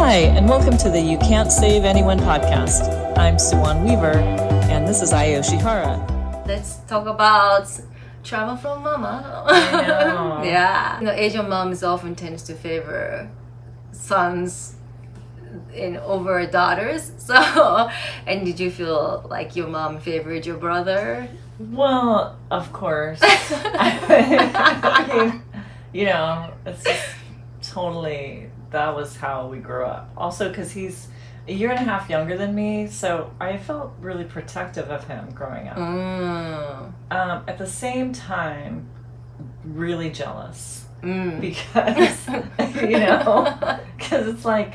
Hi, and welcome to the You Can't Save Anyone podcast. I'm Suwon Weaver, and this is Ayo Shihara. Let's talk about trauma from mama. I know. Yeah. Asian moms often tend to favor sons over daughters. So, and did you feel like your mom favored your brother? Well, of course. It's just totally, that was how we grew up. Also, because he's a year and a half younger than me, so I felt really protective of him growing up. At the same time, really jealous. Because, because it's like,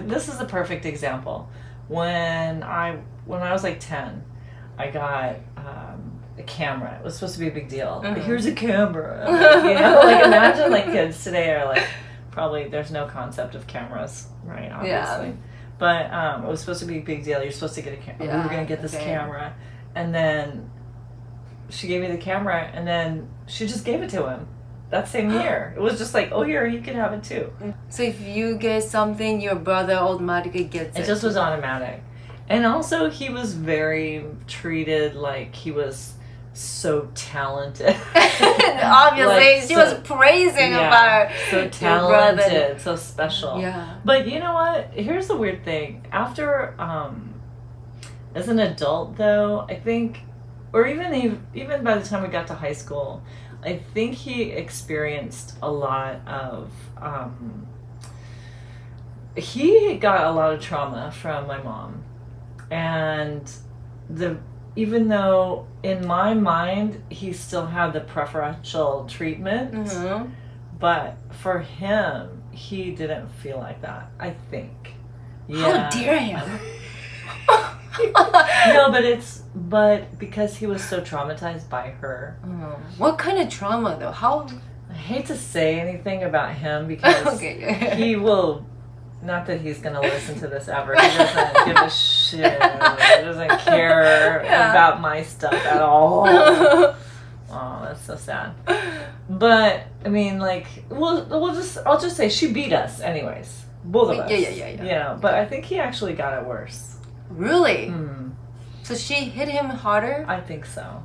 this is a perfect example. When I was like 10, I got a camera. It was supposed to be a big deal. Here's a camera. Imagine like kids today are like, probably there's no concept of cameras, right? Obviously. Yeah. But it was supposed to be a big deal. You're supposed to get a camera. Yeah, we were going to get this camera. And then she gave me the camera, and then she just gave it to him that same year. It was just like, oh, here, you can have it too. So if you get something, your brother automatically gets it. It just was automatic. And also, he was very treated like he was so talented. Obviously, she was praising about so talented, so special. Yeah. But you know what? Here's the weird thing. After, as an adult, though, I think, or even by the time we got to high school, I think he experienced a lot of. He got a lot of trauma from my mom, and even though in my mind he still had the preferential treatment, but for him he didn't feel like that, I think. Yeah. How dare him? No, but because he was so traumatized by her. What kind of trauma though? How? I hate to say anything about him because he will. Not that he's going to listen to this ever. He doesn't give a shit. He doesn't care about my stuff at all. Oh, that's so sad. But, I mean, like, I'll just say she beat us anyways. Both of us. Yeah. But I think he actually got it worse. Really? So she hit him harder? I think so.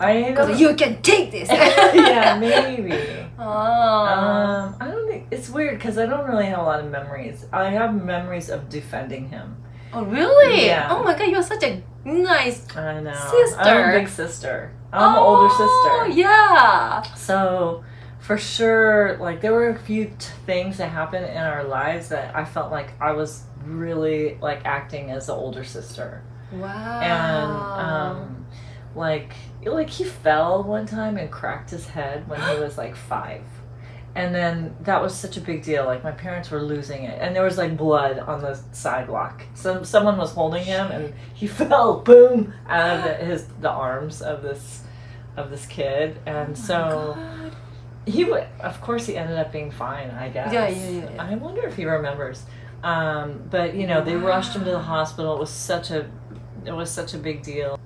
You can take this. Yeah, maybe. Oh. I don't think it's weird because I don't really have a lot of memories. I have memories of defending him. Oh, really? Yeah. Oh my god, you're such a nice sister. I'm a big sister. I'm an older sister. Oh, yeah. So, for sure, like there were a few things that happened in our lives that I felt like I was really like acting as the older sister. Wow. And like he fell one time and cracked his head when he was like 5, and then that was such a big deal. Like my parents were losing it, and there was like blood on the sidewalk. Someone was holding him, and he fell, boom, out of the arms of this kid, and of course he ended up being fine, I guess. Yeah. I wonder if he remembers. But they rushed him to the hospital. It was such a big deal.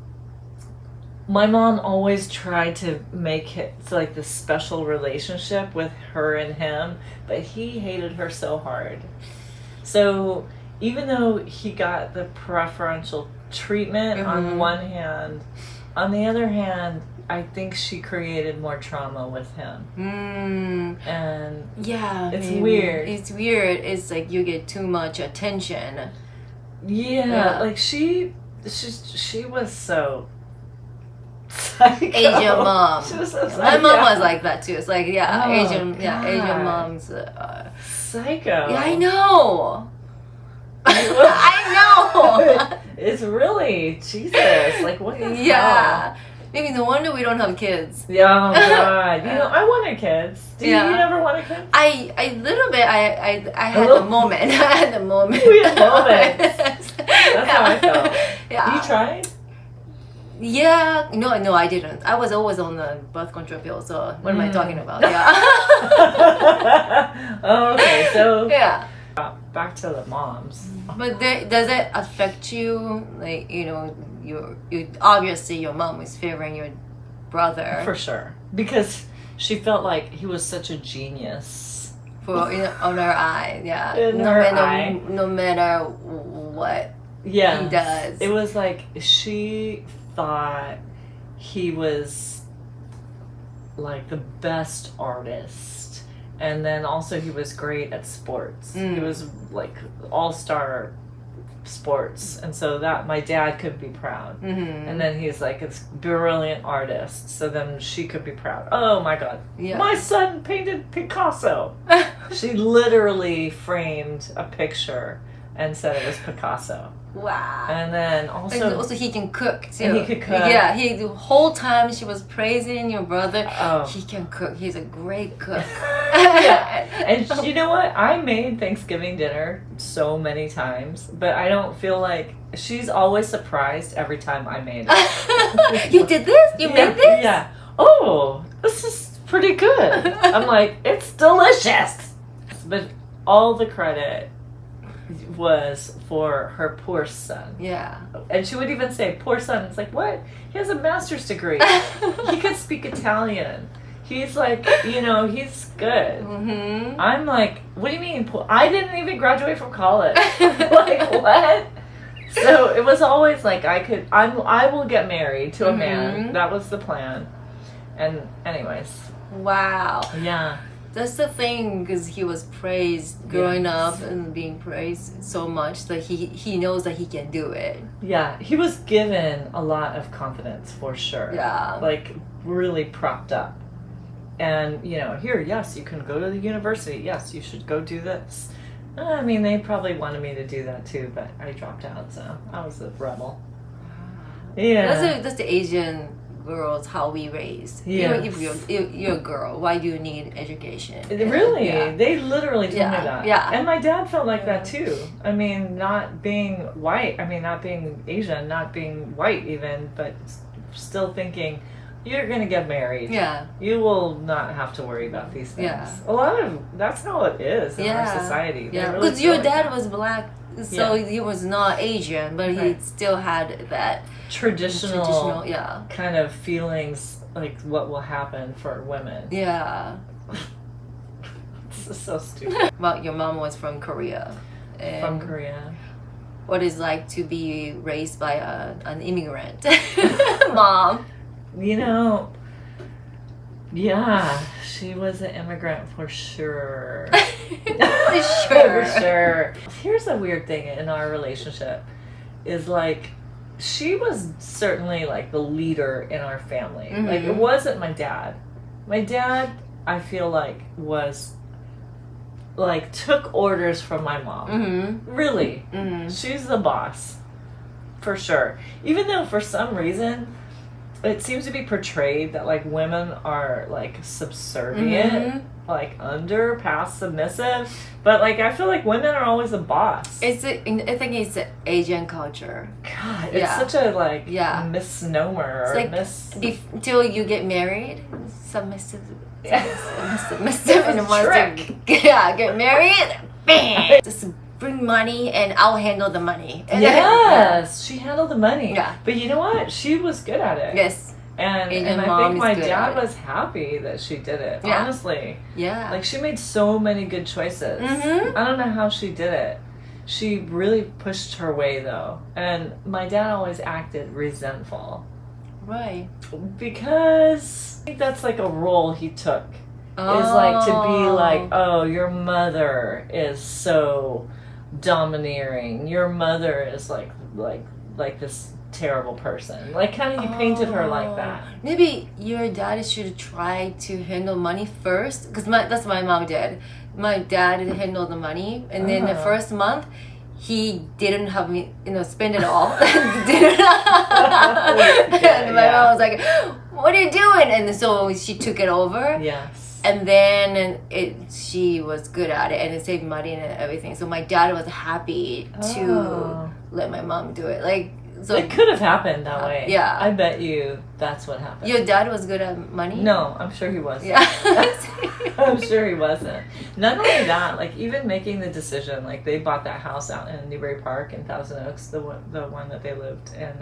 My mom always tried to make it like this special relationship with her and him, but he hated her so hard. So even though he got the preferential treatment on one hand, on the other hand, I think she created more trauma with him. And it's weird. It's weird. It's like you get too much attention. Yeah. Like she was so psycho. Asian mom. She was so psycho. My mom was like that too. It's like Asian moms. Psycho. Yeah, I know. I know. It's really Jesus. Like what the hell? Maybe no wonder we don't have kids. Yeah, oh God. I wanted kids. You never wanted kids? I little bit. I had a moment. I had a moment. We had moments. That's how I felt. Yeah. You tried? Yeah. No, I didn't. I was always on the birth control pill. So what am I talking about? Yeah. Oh, okay. So back to the moms. But does it affect you? Like you obviously your mom is favoring your brother for sure because she felt like he was such a genius for on her eye. Yeah, In her eye. No matter what Yeah, he does. It was like she thought he was like the best artist, and then also he was great at sports. He was like all-star sports, and so that my dad could be proud. And then he's like a brilliant artist, so then she could be proud. Oh my god, my son painted Picasso. She literally framed a picture and said it was Picasso. Wow. And then also he can cook too. And he could cook. Yeah, the whole time she was praising your brother. Oh. He can cook. He's a great cook. And you know what? I made Thanksgiving dinner so many times, but I don't feel like she's always surprised every time I made it. You did this? You made this? Yeah. Oh, this is pretty good. I'm like, it's delicious. But all the credit was for her poor son. Yeah. And she would even say, poor son. It's like, what? He has a master's degree. He could speak Italian. He's like, he's good. I'm like, what do you mean? I didn't even graduate from college. Like, what? So it was always like I will get married to a man. That was the plan. And anyways. Wow. Yeah. That's the thing, because he was praised growing up and being praised so much that he knows that he can do it. Yeah, he was given a lot of confidence for sure. Yeah. Like really propped up. And, here, yes, you can go to the university. Yes, you should go do this. I mean, they probably wanted me to do that too, but I dropped out, so I was a rebel. Yeah. That's the Asian girls how we raised. Yes. If you're a girl, why do you need education? Really? Yeah. They literally told me that. Yeah. And my dad felt like that too. I mean, not being white, not being Asian, not being white even, but still thinking, you're going to get married. Yeah. You will not have to worry about these things. Yeah. A lot of, that's how it is in our society. Yeah, really because your like dad that. was black, so he was not Asian, but he still had that traditional yeah, kind of feelings like what will happen for women. yeah. This is so stupid. Well, your mom was from Korea. And From Korea. what it's like to be raised by an immigrant mom. Yeah, she was an immigrant for sure. For sure. For sure. Here's a weird thing in our relationship is like she was certainly like the leader in our family. Like it wasn't my dad. My dad, I feel like, was like took orders from my mom. Really. She's the boss. For sure. Even though for some reason it seems to be portrayed that like women are like subservient, like under, past submissive, but like I feel like women are always the boss. I think it's the Asian culture. God, it's such a like misnomer or Until you get married, submissive. Submissive It's a and once trick. you get married, bam, just bring money and I'll handle the money. And Yes, she handled the money. Yeah. But you know what? She was good at it. Yes. And Asian I mom think is my good dad at it. was happy that she did it. Yeah. Honestly. Yeah. Like she made so many good choices. I don't know how she did it. She really pushed her way though. And my dad always acted resentful. Right. Because I think that's like a role he took. Is like to be like, oh, your mother is so domineering. Your mother is like this terrible person. Like kind of he painted her like that. Maybe your dad should try to handle money first, because that's what my mom did. My dad handled the money, and then the first month he didn't have me, spend it all. And my mom was like, "What are you doing?" And so she took it over. Yes. And then she was good at it and it saved money and everything. So my dad was happy to let my mom do it. So it could have happened that way. Yeah. I bet you that's what happened. Your dad was good at money? No, I'm sure he wasn't. Yeah. I'm sure he wasn't. Not only that, like even making the decision, like they bought that house out in Newbury Park in Thousand Oaks, the one that they lived in.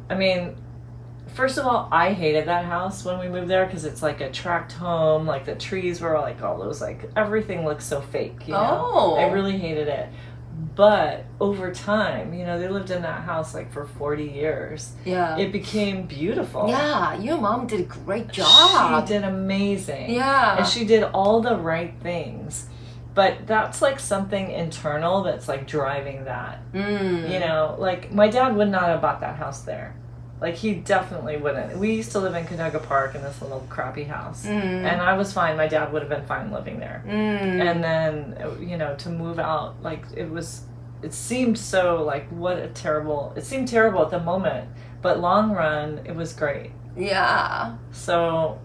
I mean, first of all, I hated that house when we moved there because it's like a tract home. Like the trees were like all those, like everything looks so fake, you know? Oh. I really hated it. But over time, you know, they lived in that house like for 40 years. Yeah. It became beautiful. Yeah, your mom did a great job. She did amazing. Yeah. And she did all the right things. But that's like something internal that's like driving that. You know, like my dad would not have bought that house there. Like he definitely wouldn't. We used to live in Canoga Park in this little crappy house. And I was fine. My dad would have been fine living there. And then, you know, to move out, like it seemed so like it seemed terrible at the moment. But long run, it was great. Yeah. So,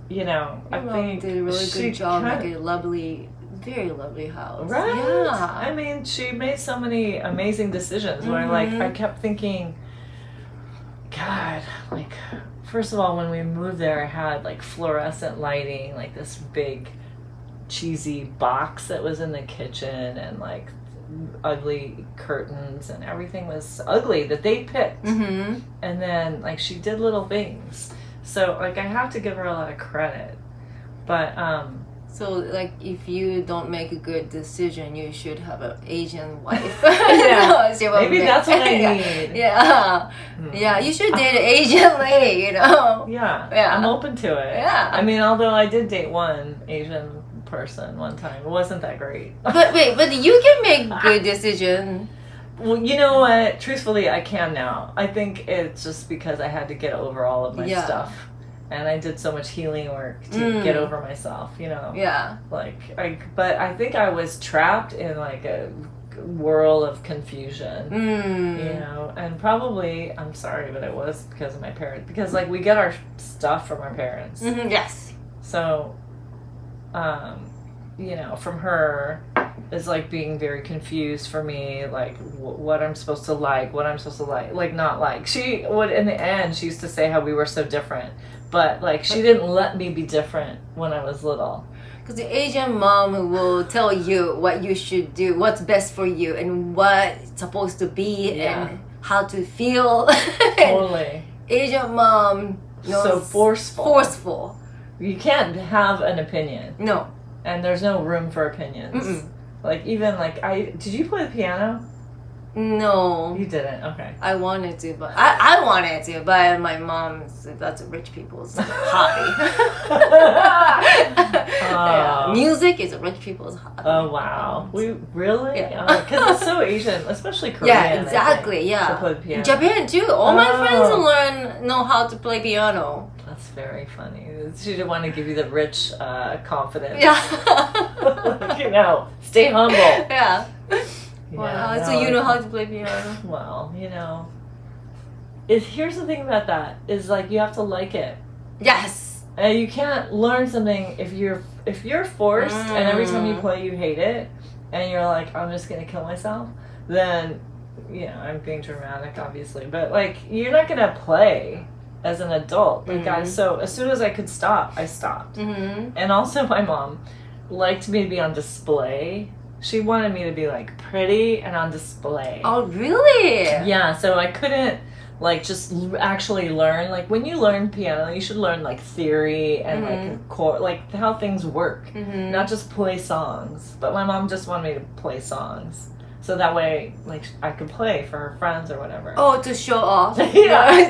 you know, Your mom did a really good job making a lovely, very lovely house. Right? Yeah. I mean, she made so many amazing decisions where like I kept thinking, God, like first of all, when we moved there, I had like fluorescent lighting, like this big cheesy box that was in the kitchen, and like ugly curtains, and everything was ugly that they picked. And then like she did little things, so like I have to give her a lot of credit. But so like if you don't make a good decision, you should have an Asian wife. Yeah. Maybe that's what I need. Yeah. Yeah, you should date an Asian lady, you know. Yeah. I'm open to it. Yeah. I mean, although I did date one Asian person one time, it wasn't that great. But you can make good decision. Well, you know what? Truthfully, I can now. I think it's just because I had to get over all of my stuff. And I did so much healing work to get over myself, you know. Yeah. But I think I was trapped in like a whirl of confusion, you know. And probably, I'm sorry, but it was because of my parents. Because like we get our stuff from our parents. Yes. So, you know, from her is like being very confused for me, like what I'm supposed to like, what I'm supposed to like not like. She would, in the end, she used to say how we were so different. But, like, she didn't let me be different when I was little. Because the Asian mom will tell you what you should do, what's best for you, and what it's supposed to be, and how to feel. Totally. Asian mom knows so forceful. Forceful. You can't have an opinion. No. And there's no room for opinions. Like, even, like, did you play the piano? No. You didn't? Okay. I wanted to, but I wanted to, but my mom said that's a rich people's hobby. Yeah. Music is a rich people's hobby. Oh, wow. We really? Yeah. Because it's so Asian, espally Korean. Yeah, exactly, To play the piano. Japan too. All my friends know how to play piano. That's very funny. She didn't want to give you the rich confidence. Yeah. You know, stay humble. Yeah. Yeah, wow, no, so you know how to play piano? Well, you know, here's the thing about that is like you have to like it. Yes. And you can't learn something if you're forced and every time you play you hate it and you're like, I'm just gonna kill myself. Then, you know, I'm being dramatic, obviously, but like you're not gonna play as an adult. Like so as soon as I could stop, I stopped. And also my mom liked me to be on display. She wanted me to be like pretty and on display. Oh, really? Yeah, so I couldn't like just actually learn. Like when you learn piano, you should learn like theory and like how things work, not just play songs. But my mom just wanted me to play songs. So that way, like, I could play for her friends or whatever. Oh, to show off. Yeah, I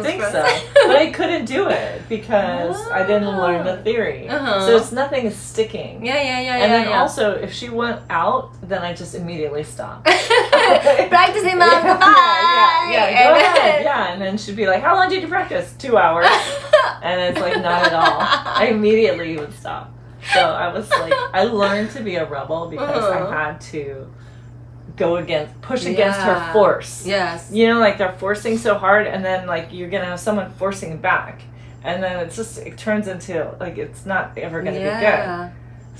think friends. so. But I couldn't do it because I didn't learn the theory. So it's nothing is sticking. Yeah. And then also, if she went out, then I just immediately stopped. Practicing, mom. Goodbye. Yeah, go ahead. Yeah, and then she'd be like, how long did you practice? 2 hours. And it's like, not at all. I immediately would stop. So I was like, I learned to be a rebel because I had to push against her force. Yes. You know, like they're forcing so hard and then like you're going to have someone forcing back. And then it turns into like it's not ever going to be good.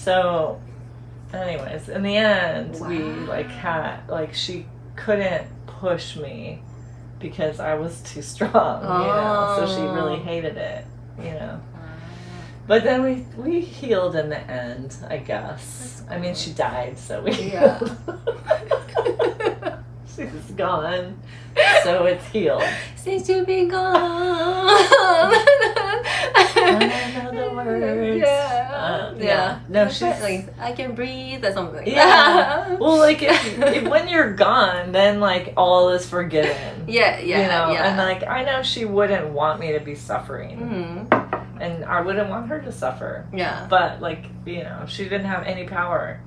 So anyways, in the end, we like had like she couldn't push me because I was too strong, you know. So she really hated it, you know. But then we healed in the end, I guess. I mean, she died, so we healed. She's gone, so it's healed. Since you be gone. I know the words. Yeah. No, she's like, I can breathe or something. yeah. Well, like if when you're gone, then like all is forgiven. Yeah. You know, and like I know she wouldn't want me to be suffering, and I wouldn't want her to suffer. Yeah. But like she didn't have any power,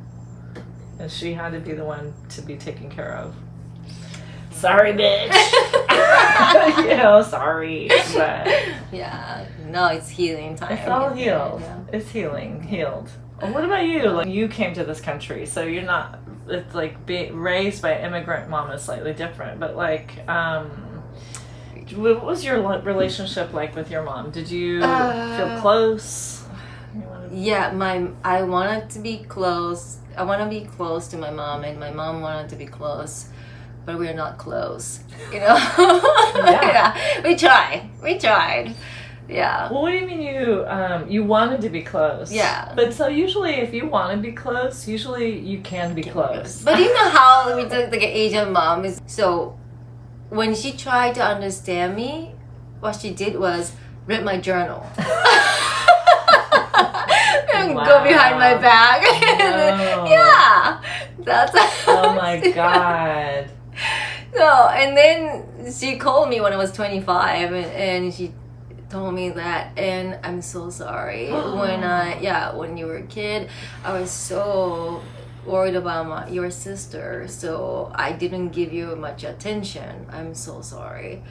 and she had to be the one to be taken care of. Sorry, bitch. Sorry, but yeah. No, it's healing time. it's all healed. Yeah. It's healed. Well, what about you? Like you came to this country, so you're not. It's like being raised by an immigrant mom is slightly different, but like, what was your relationship like with your mom? Did you feel close? Yeah, I wanted to be close. I want to be close to my mom, and my mom wanted to be close, but we're not close. Yeah, we tried. Yeah. Well, what do you mean you wanted to be close? Yeah. But so usually if you want to be close, usually you can be close. But you know how we took like an Asian mom is, so when she tried to understand me, what she did was read my journal. And go behind my back. No. Yeah. That's Oh my god. So, and then she called me when I was 25 and she told me that, and I'm so sorry. When you were a kid, I was so worried about your sister, so I didn't give you much attention. I'm so sorry.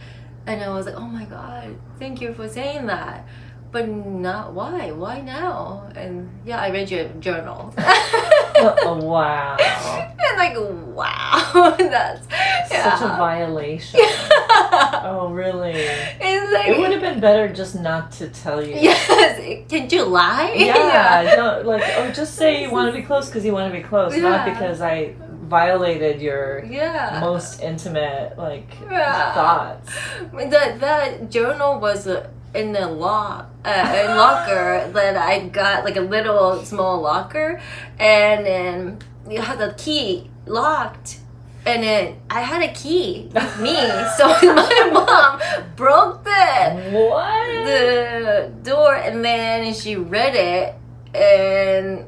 And I was like, oh my god, thank you for saying that. But not why now? And yeah, I read your journal. Oh, wow. And like, wow, that's such a violation. Oh, really? It's like, it would have been better just not to tell you. Yes, can you lie? Yeah, don't, just say you want to be close because you want to be close, not because I violated your most intimate thoughts. That journal was in the locker that I got, like a little small locker, and then you had the key locked, and then I had a key with me, so my mom broke the door, and then she read it, and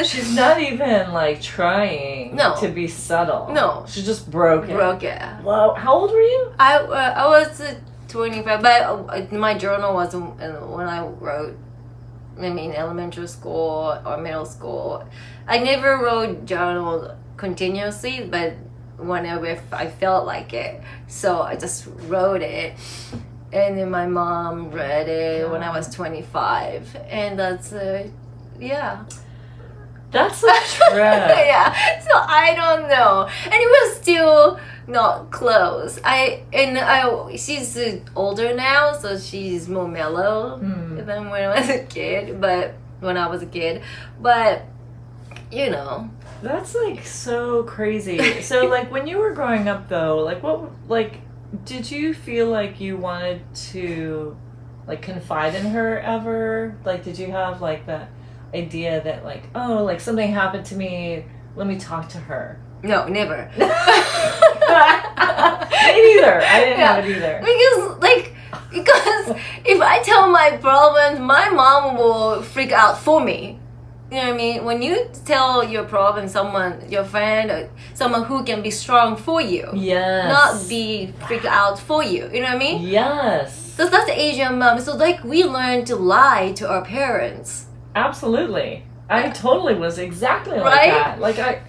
she's not even like trying to be subtle. No, she just broke it. Wow, how old were you? I was 25, but my journal was when I wrote, maybe in elementary school or middle school. I never wrote journal continuously, but whenever I felt like it, so I just wrote it. And then my mom read it when I was 25, and that's That's a trip. Yeah, so I don't know, and it was still not close. She's older now, so she's more mellow than when I was a kid. But that's like so crazy. So like when you were growing up though, did you feel like you wanted to like confide in her ever? Like did you have like that idea that like, oh, like something happened to me, let me talk to her? No, never. Me neither. I didn't have it either. Because if I tell my problems, my mom will freak out for me. You know what I mean? When you tell your problem someone, your friend, or someone who can be strong for you, not be freaked out for you. You know what I mean? Yes. So that's Asian mom. So like we learn to lie to our parents. Absolutely. I totally was exactly like that. Like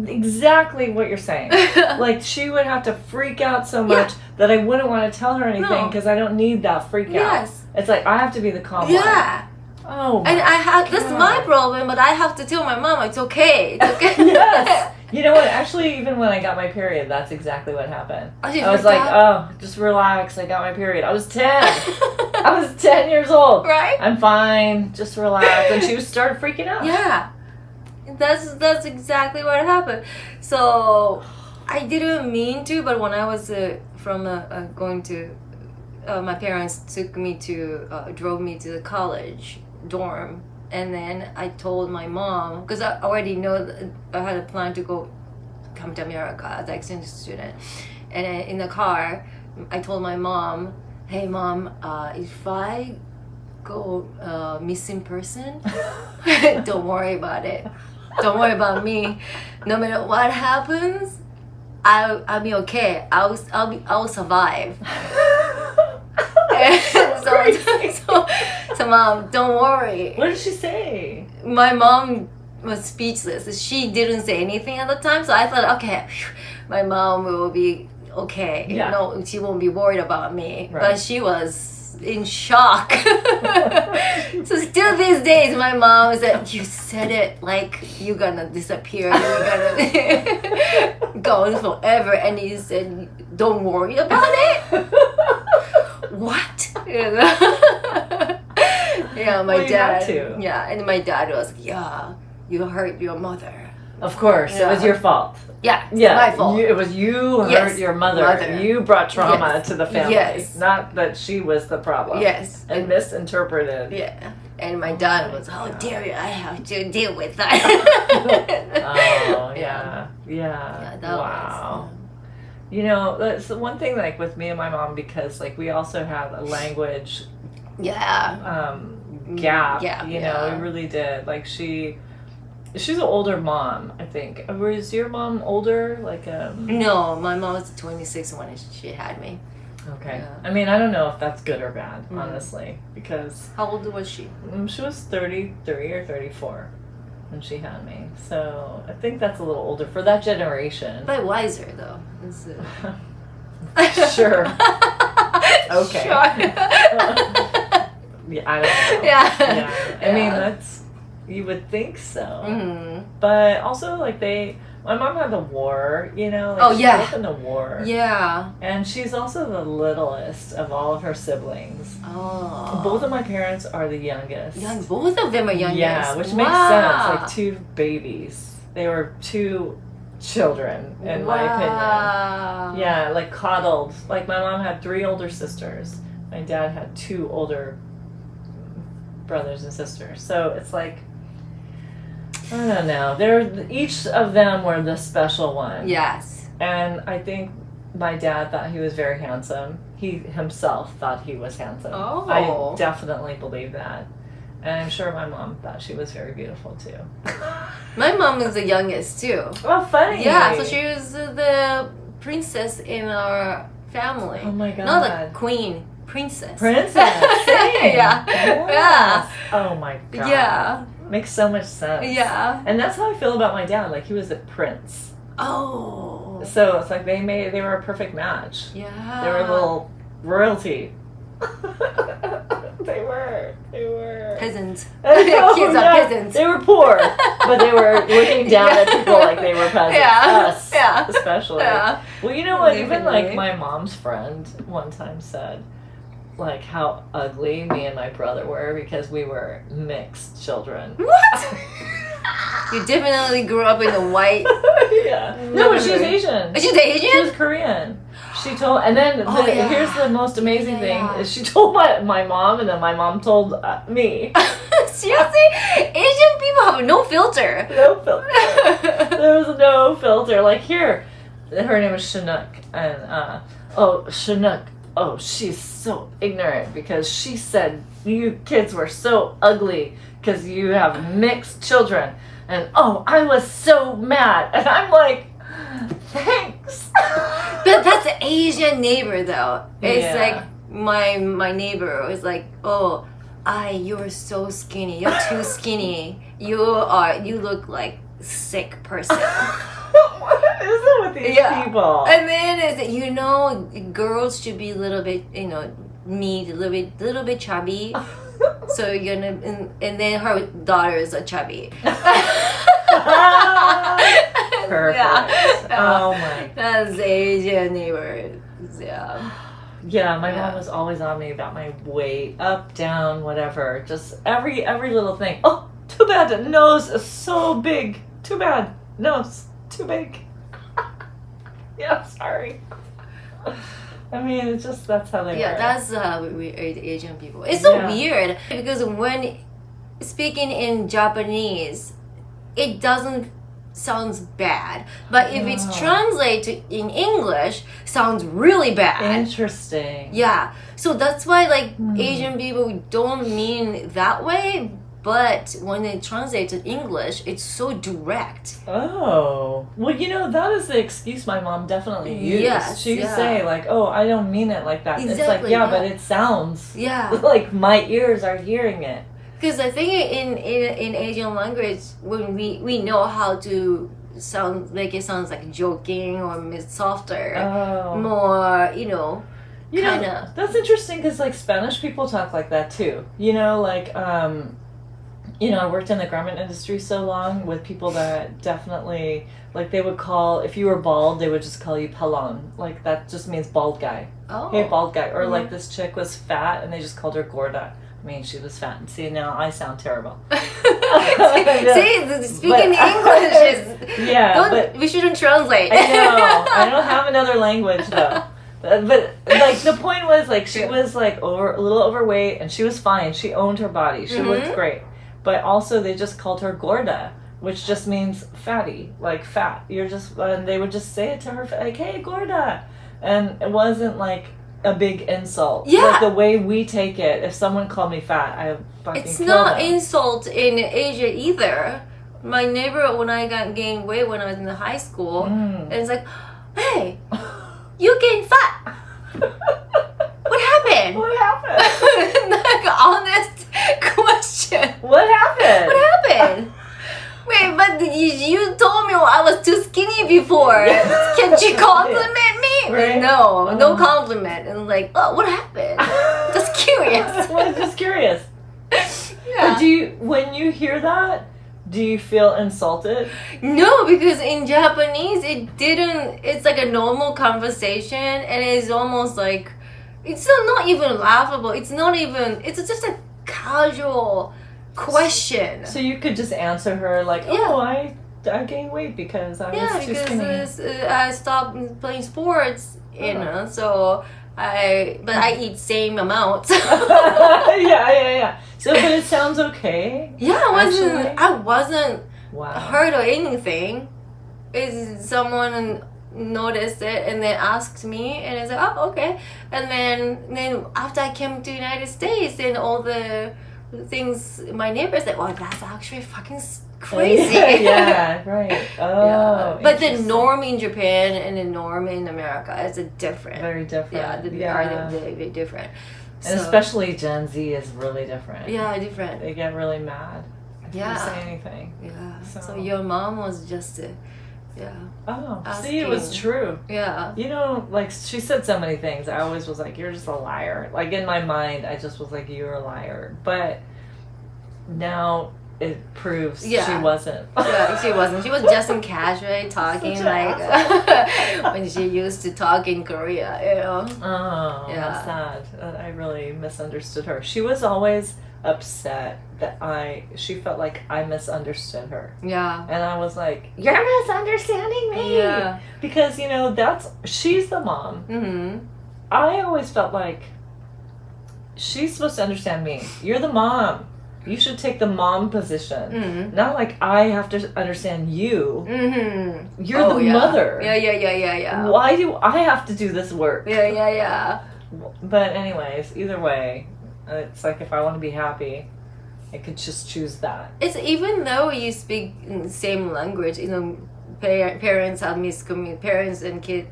exactly what you're saying. Like she would have to freak out so much that I wouldn't want to tell her anything because I don't need that freak out. Yes. It's like I have to be the calm one. Yeah. Oh. And that's my problem, but I have to tell my mom it's okay. It's okay. Yes. You know what? Actually, even when I got my period, that's exactly what happened. I was like, oh, just relax. I got my period. I was 10. I was 10 years old. Right? I'm fine. Just relax. And she started freaking out. Yeah. That's exactly what happened. So I didn't mean to, but when I was going to, my parents drove me to the college dorm. And then I told my mom, because I already know that I had a plan to go come to America as an exchange student. And in the car, I told my mom, "Hey, Mom, if I go missing person, don't worry about it. Don't worry about me. No matter what happens, I'll be okay. I'll survive." So Mom, don't worry. What did she say? My mom was speechless. She didn't say anything at the time, so I thought, okay, my mom will be okay. Yeah. No, she won't be worried about me. Right. But she was in shock. So still these days, my mom said, "You said it like you're gonna disappear. You're gonna go forever," and you said, "Don't worry about it." What? Yeah, my Well, you dad. have to. Yeah, and my dad was, "Yeah, you hurt your mother." Of course, it was your fault. Yeah, Yeah, my fault. It was you hurt Yes, your mother. mother. You brought trauma Yes. to the family. Yes. Not that she was the problem. Yes. And misinterpreted. Yeah, and my dad was, "How dare you? I have to deal with that." Oh, yeah. Yeah. that Wow. was. You know, that's the one thing, like, with me and my mom, because, like, we also had a language Yeah. gap. Gap, You know, yeah. we really did. Like, she's an older mom, I think. Was your mom older? Like, No, my mom was 26 when she had me. Okay. Yeah. I mean, I don't know if that's good or bad, Mhm. honestly, because How old was she? she was 33 or 34 when she had me. So I think that's a little older for that generation. But wiser though. Sure. Okay. Sure. Yeah, I don't know. Yeah. I mean, Yeah. that's, you would think so. Mhm. But also, like, my mom had the war, you know? Like, Oh, she yeah. grew up in the war. Yeah. And she's also the littlest of all of her siblings. Oh. Both of my parents are the youngest. Young. Both of them are youngest. Yeah, which makes sense. Like, two babies. They were two children, in my opinion. Yeah, like coddled. Like, my mom had 3 older sisters. My dad had 2 older brothers and sisters. So it's like, I don't know. Each of them were the special one. Yes. And I think my dad thought he was very handsome. He himself thought he was handsome. Oh. I definitely believe that. And I'm sure my mom thought she was very beautiful too. My mom is the youngest too. Oh, funny. Yeah, so she was the princess in our family. Oh my god. Not the queen, princess. Princess. Same. Yeah. Yes. Oh my god. Yeah. Makes so much sense. Yeah. And that's how I feel about my dad. Like, he was a prince. Oh. So it's like they were a perfect match. Yeah. They were a little royalty. They were. Peasants. Oh, Kids yeah. are peasants. They were poor, but they were looking down at people like they were peasants. Yeah. Us, Yeah. especially. Yeah. Well, you know what? Even like Definitely. my mom's friend one time said, like, how ugly me and my brother were because we were mixed children. What? You definitely grew up in a white. Yeah. No, she's Asian. She's Asian? She was Korean. She told, and then yeah. here's the most amazing thing: Yeah. is she told my mom, and then my mom told me. Seriously? Asian people have no filter. No filter. There was no filter. Like, here, her name is Chinook, and Chinook. Oh, she's so ignorant because she said you kids were so ugly because you have mixed children, and I was so mad, and I'm like, thanks. But that's an Asian neighbor though. It's Yeah. like my neighbor was like, "Oh, you're so skinny. You're too skinny. You look like sick person." What is it with these people? And then it's, girls should be a little bit, meat, a little bit chubby. So you're gonna, and then her daughters are chubby. Perfect. Yeah. Oh my. That's Asian neighbors. Yeah. Yeah, my Yeah. mom was always on me about my weight, up, down, whatever. Just every little thing. Oh, too bad the nose is so big. Too bad. Nose, too big. Yeah, sorry. I mean, it's just, that's how they Yeah, were. that's we Asian people. It's so Yeah. weird because when speaking in Japanese, it doesn't sounds bad, but if it's translated in English, sounds really bad. Interesting. Yeah, so that's why like Asian people don't mean that way, but when they translate to English, it's so direct. Oh, well, that is the excuse my mom definitely used. Yes, She'd say like, "Oh, I don't mean it like that." Exactly, it's like, but it sounds like my ears are hearing it. Because I think in Asian language, when we know how to make it sounds like joking or softer, more, kind of. That's interesting because like Spanish people talk like that too. I worked in the garment industry so long with people that definitely, like, they would call, if you were bald, they would just call you pelon. Like, that just means bald guy. Oh. Hey, bald guy. Or, like, this chick was fat, and they just called her gorda. I mean, she was fat. And see, now I sound terrible. See, speaking English is... Yeah, we shouldn't translate. I know. I don't have another language, though. But like, the point was, like, she was, like, a little overweight, and she was fine. She owned her body. She looked great. But also, they just called her gorda, which just means fatty, like fat. And they would just say it to her, like, "Hey, gorda," and it wasn't like a big insult. Yeah, like the way we take it. If someone called me fat, I fucking. It's kill not them. insult in Asia either. My neighbor, when I gained weight when I was in high school, and it's like, "Hey, you gained fat." What happened? What happened? Like, honest question. What happened? What happened? Wait, but you told me I was too skinny before. Can you compliment me? Right? No compliment. And like, oh, what happened? Just curious. Well, just curious. Yeah. But when you hear that, do you feel insulted? No, because in Japanese, it's like a normal conversation, and it's almost like, it's not even laughable. It's just a casual question. So you could just answer her like, "Oh, I gained weight because I was too skinny." I stopped playing sports, so I eat same amount. yeah. So, but it sounds okay. Yeah, I wasn't hurt or anything. It's someone noticed it and then asked me, and it's like, "Oh, okay." And then after I came to the United States, and all the things my neighbors said, "Well, that's actually fucking crazy." Yeah, right. Oh, yeah. But the norm in Japan and the norm in America is different. Very different. Yeah, they are very different. And especially Gen Z is really different. Yeah, different. They get really mad if you say anything. Yeah. So your mom was just Oh, asking. see, it was true. Yeah. Like, she said so many things. I always was like, "You're just a liar." Like, in my mind, I just was like, "You're a liar." But now it proves she wasn't. Yeah, she wasn't. She was just in casual talking, like when she used to talk in Korea, Oh, that's sad. I really misunderstood her. She was always upset that she felt like I misunderstood her. Yeah. And I was like, "You're misunderstanding me." Yeah. Because, she's the mom. Mm-hmm. I always felt like she's supposed to understand me. You're the mom. You should take the mom position. Mm-hmm. Not like I have to understand you. Mm-hmm. You're the mother. Yeah. Why do I have to do this work? Yeah. But anyways, either way, it's like if I want to be happy, I could just choose that. It's even though you speak in the same language, parents have parents and kids,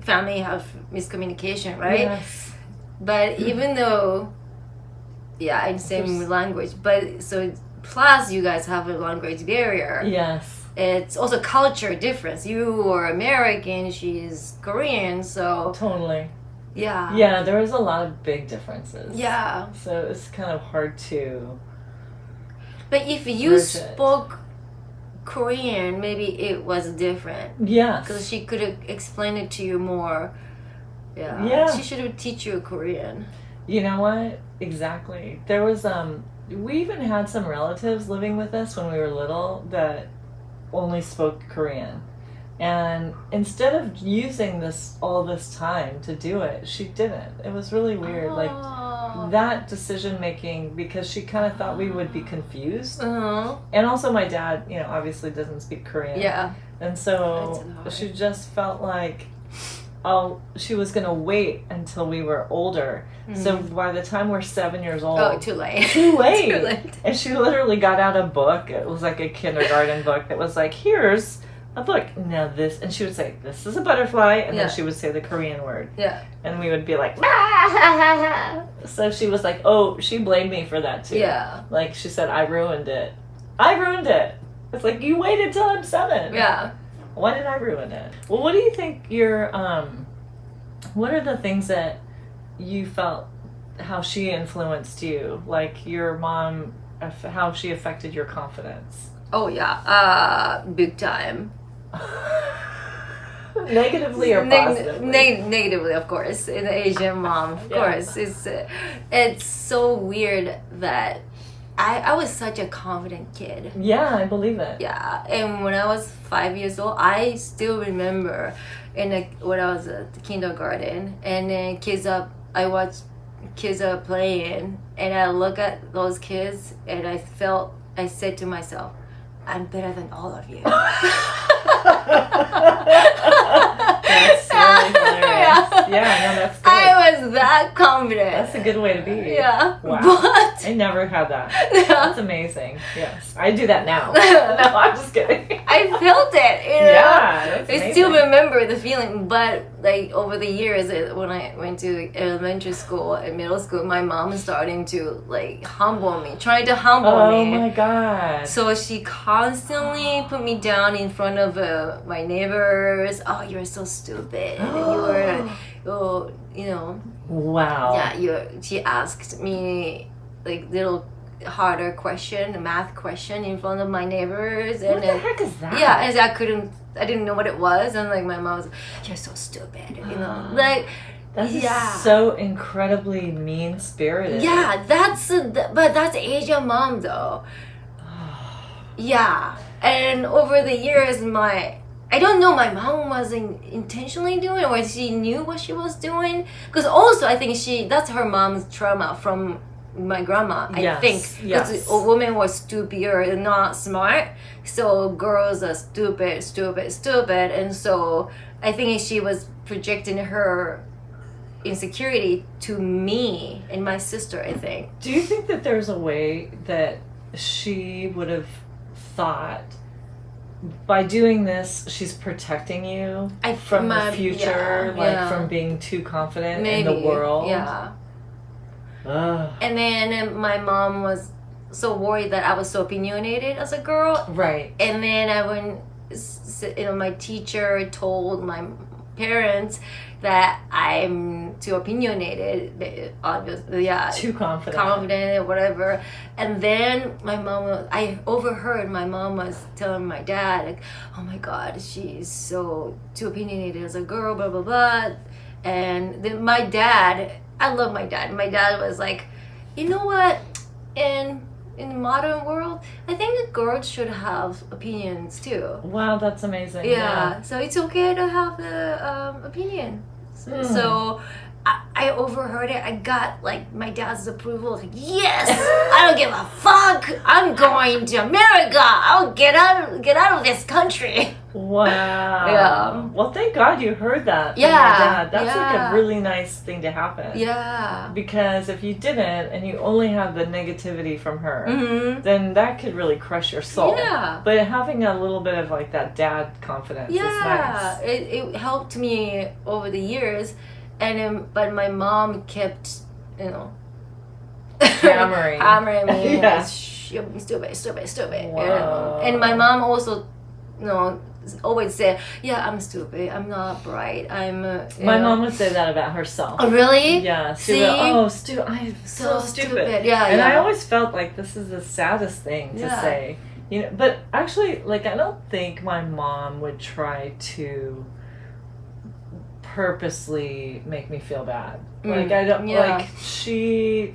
family have miscommunication, right? Yes. But even though, in same language, but so plus you guys have a language barrier. Yes. It's also culture difference. You are American, she's Korean, so... Totally. Yeah. Yeah, there was a lot of big differences. Yeah. So it's kind of hard to... But if you spoke Korean, maybe it was different. Yes. Because she could have explained it to you more. Yeah. She should have teach you Korean. You know what? Exactly. There was, we even had some relatives living with us when we were little that only spoke Korean. And instead of using all this time to do it, she didn't. It was really weird. Like, that decision making, because she kind of thought we would be confused. Uh-huh. And also my dad, you know, obviously doesn't speak Korean. Yeah. And so she just felt like she was going to wait until we were older. So by the time we're 7 years old... Oh, too late. Too late. Too late. And she literally got out a book. It was like a kindergarten book that was like, here's a book. Now this... And she would say, this is a butterfly. And then she would say the Korean word. Yeah. And we would be like... So she was like, she blamed me for that too. Yeah. Like she said, I ruined it. I ruined it. It's like, you waited till I'm 7. Yeah. Why did I ruin it? Well, what do you think what are the things that you felt, how she influenced you? Like your mom, how she affected your confidence? Oh, yeah. Big time. Negatively or positively? Negatively, of course. In the Asian mom, of course. It's so weird that I was such a confident kid. Yeah, I believe it. Yeah, and when I was 5 years old, I still remember when I was at kindergarten, and then I watched kids are playing, and I look at those kids, and I said to myself, I'm better than all of you. That's really hilarious. Yeah, no, that's good. I was that confident. That's a good way to be. Yeah. Wow. But I never had that. Yeah. That's amazing. Yes. I do that now. No, I'm just kidding. I felt it, you know? Yeah, that's amazing. I still remember the feeling, but like over the years, when I went to elementary school and middle school, my mom starting to like trying to humble me. Oh my God. So she constantly put me down in front of my neighbors. Oh, you're so stupid. You know. Wow. Yeah, she asked me like little harder math question in front of my neighbors. And what the heck is that? Yeah, and I didn't know what it was, and like my mom was, you're so stupid, you know, like. That's so incredibly mean-spirited. Yeah, but that's Asian mom though. Yeah, and over the years, I don't know, my mom wasn't intentionally doing it, or she knew what she was doing. Because also, I think that's her mom's trauma from my grandma, I think. Because a woman was stupid or not smart, so girls are stupid. And so I think she was projecting her insecurity to me and my sister, I think. Do you think that there's a way that she would have thought, by doing this, she's protecting you from the future, from being too confident in the world? Yeah. And then my mom was so worried that I was so opinionated as a girl. Right. And then my teacher told my parents that I'm too opinionated, obviously, too confident or whatever. And then I overheard my mom was telling my dad, like, oh my God, she's so too opinionated as a girl, blah, blah, blah. And then my dad, I love my dad. My dad was like, you know what, in the modern world, I think the girls should have opinions too. Wow, that's amazing. Yeah. So it's okay to have the opinion. So I overheard it. I got like my dad's approval. Like, yes, I don't give a fuck. I'm going to America. I'll get out of this country. Wow. Yeah. Well, thank God you heard that from your dad. That's like a really nice thing to happen. Yeah. Because if you didn't and you only had the negativity from her, then that could really crush your soul. Yeah. But having a little bit of like that dad confidence is nice. It helped me over the years, but my mom kept, hammering me. Yeah. You're stupid. Wow. And my mom also, always say, yeah, I'm stupid, I'm not bright, my mom would say that about herself. Oh, really? Yeah. See? I'm so stupid. Yeah. And I always felt like this is the saddest thing to say. But actually, like, I don't think my mom would try to purposely make me feel bad. Like, I don't, like, she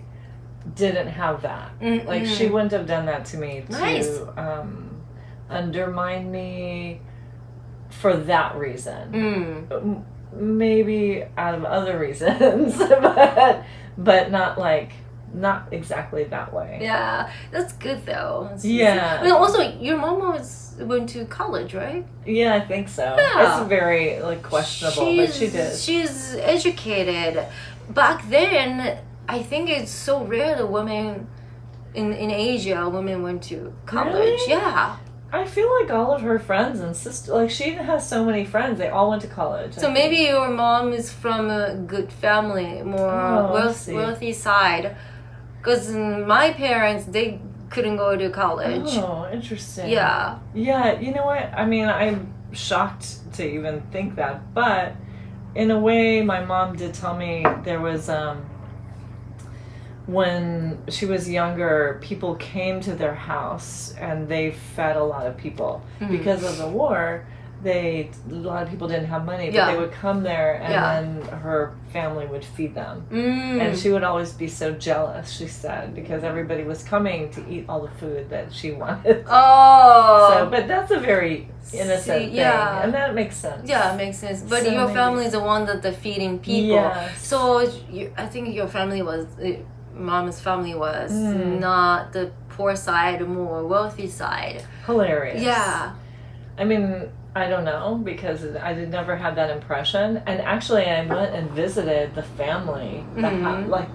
didn't have that. Like, she wouldn't have done that to me to undermine me for that reason. maybe out of other reasons, but not exactly that way. Yeah, that's good though. Yeah. But also, your mom went to college, right? Yeah, I think so. Yeah. It's very questionable, but she did. She's educated. Back then, I think it's so rare that women in Asia, women went to college. Really? Yeah. I feel like all of her friends and sisters, she has so many friends. They all went to college. So maybe your mom is from a good family, more wealthy side. Because my parents, they couldn't go to college. Oh, interesting. Yeah. Yeah, you know what? I mean, I'm shocked to even think that. But in a way, my mom did tell me there was, when she was younger, people came to their house and they fed a lot of people. Because of the war, a lot of people didn't have money, but they would come there and then her family would feed them. And she would always be so jealous, she said, because everybody was coming to eat all the food that she wanted. Oh. So, but that's a very innocent thing, and that makes sense. Yeah, it makes sense. But your family is the one that's feeding people. Yes. So I think your family was, mom's family was not the poor side, more wealthy side. Hilarious. Yeah. I mean, I don't know, because I never had that impression. And actually, I went and visited the family.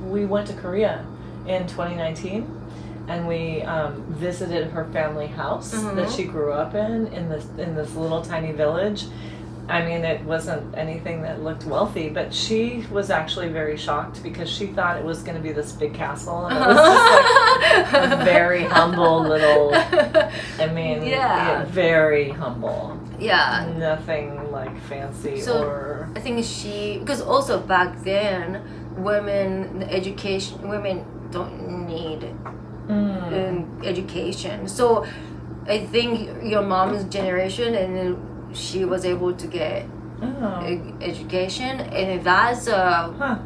We went to Korea in 2019, and we visited her family house that she grew up in this little tiny village. I mean, it wasn't anything that looked wealthy, but she was actually very shocked because she thought it was going to be this big castle, and it was just like a very humble little, very humble. Yeah. Nothing like fancy or... I think because also back then, women don't need education. So I think your mom's generation, and then she was able to get education, and that's a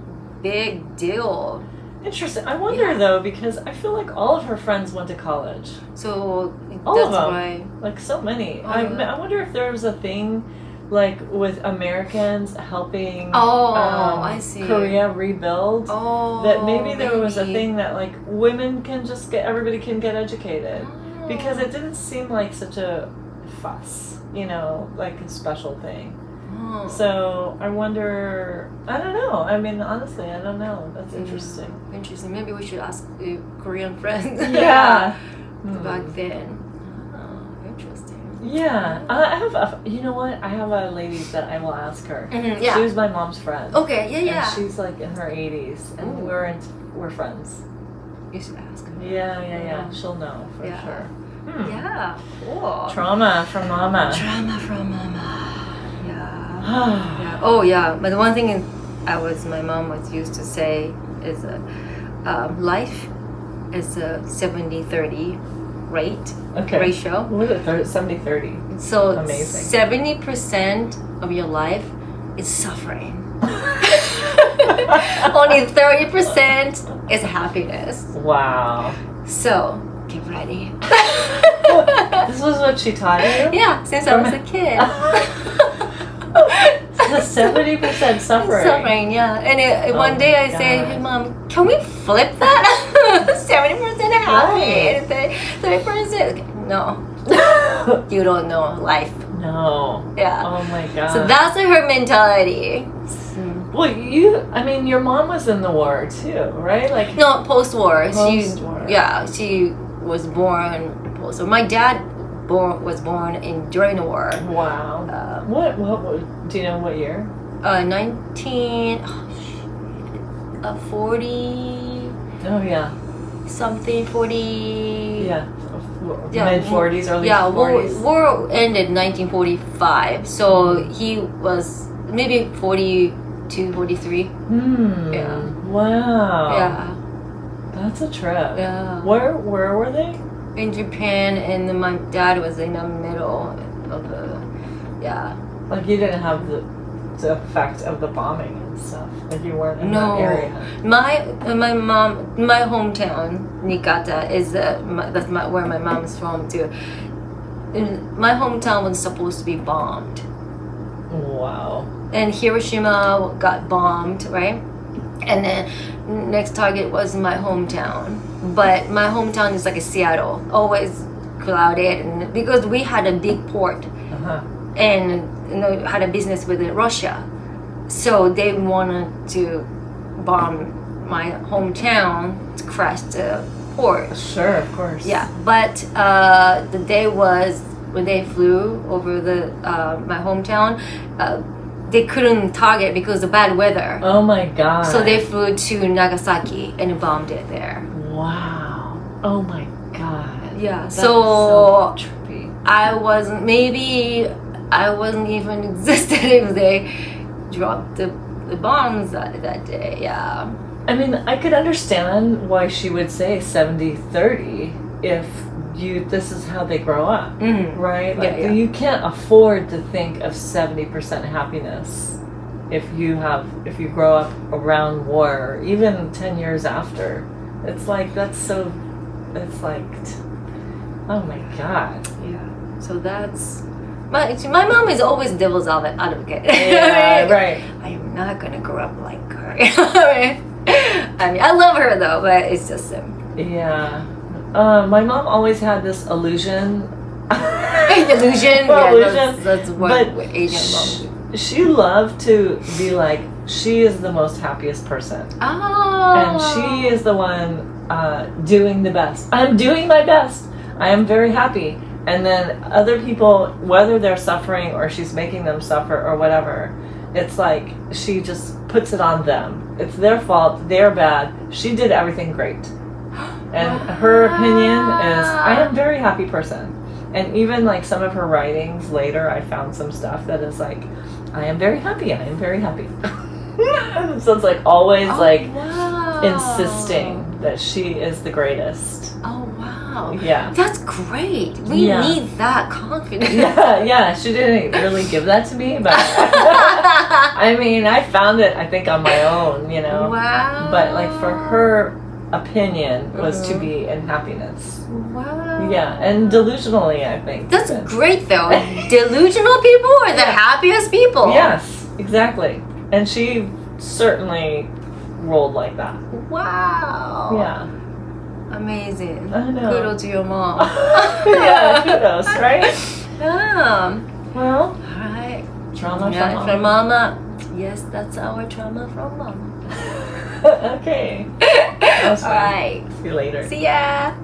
big deal. Interesting. I wonder though, because I feel like all of her friends went to college. So all that's of them, why. like so many. I wonder if there was a thing, like with Americans helping I see. Korea rebuild. That maybe there was a thing that like women can just everybody can get educated, because it didn't seem like such a fuss. Like a special thing. So I wonder, I don't know. I mean, honestly, I don't know. That's interesting. Interesting. Maybe we should ask Korean friends. Yeah. Back then. Interesting. Yeah. I have you know what? I have a lady that I will ask her. Yeah. She was my mom's friend. Okay, yeah. And she's like in her 80s, and we're friends. You should ask her. Yeah. She'll know for sure. Yeah, cool. Trauma from mama. Yeah. Oh yeah, but the one thing my mom was used to say is life is a 70-30 ratio. What is it? 70-30. So amazing. 70% of your life is suffering. Only 30% is happiness. Wow. So get ready. This was what she taught you? Yeah, since I was a kid. The 70% suffering. Yeah. And one day I say, hey mom, can we flip that? 70% happy and 30%. No. You don't know life. No. Yeah. Oh my god. So that's her mentality. Well, your mom was in the war too, right? Like no, post-war. Post-war. She was born post-war. My dad was born during the war. Wow. What do you know what year? 40. Oh yeah. Something 40. Yeah. Mid 40s, early 40s. Yeah, war ended 1945. So he was maybe 42, 43. Yeah. Wow. Yeah. That's a trip. Yeah. Where were they? In Japan, and then my dad was in the middle of the, Like you didn't have the effect of the bombing and stuff. Like you weren't in No. that area. My hometown, Niigata, is where my mom is from too. And my hometown was supposed to be bombed. Wow. and Hiroshima got bombed, right? And then next target was my hometown. But my hometown is like a Seattle, always clouded, and because we had a big port and had a business with Russia, so they wanted to bomb my hometown to crash the port. Sure, of course. Yeah, but the day was when they flew over my hometown. They couldn't target because of bad weather. Oh my god. So they flew to Nagasaki and bombed it there. Wow. Oh my god. Yeah. That So is so trippy. I wasn't even existed if they dropped the bombs that day. Yeah. I mean, I could understand why she would say 70-30 if this is how they grow up, right? Like you can't afford to think of 70% happiness if you grow up around war, or even 10 years after. It's like oh my god. Yeah. So that's my mom is always devil's advocate. Yeah, right. I am not gonna grow up like her. I mean, I love her though, but it's just yeah. My mom always had this illusion. Illusion. Well, yeah, illusion. That's what Asian moms do. She loved to be like, she is the most happiest person. Oh. And she is the one doing the best. I'm doing my best. I am very happy. And then other people, whether they're suffering or she's making them suffer or whatever, it's like she just puts it on them. It's their fault. They're bad. She did everything great. And her opinion is, I am a very happy person. And even like some of her writings later, I found some stuff that is like, I am very happy. I am very happy. So it's like always insisting that she is the greatest. Oh wow. Yeah. That's great. We need that confidence. Yeah. She didn't really give that to me, but I mean, I found it, I think, on my own, Wow. But like for her opinion was to be in happiness. Wow. Yeah, and delusionally, I think. That's great though. Delusional people are the happiest people. Yes, exactly. And she certainly rolled like that. Wow. Yeah. Amazing. I know. Kudos to your mom. Yeah, kudos, right? Yeah. Well, alright. Trauma from mama. Yes, that's our trauma from mama. Okay. That was fun. Alright. See you later. See ya.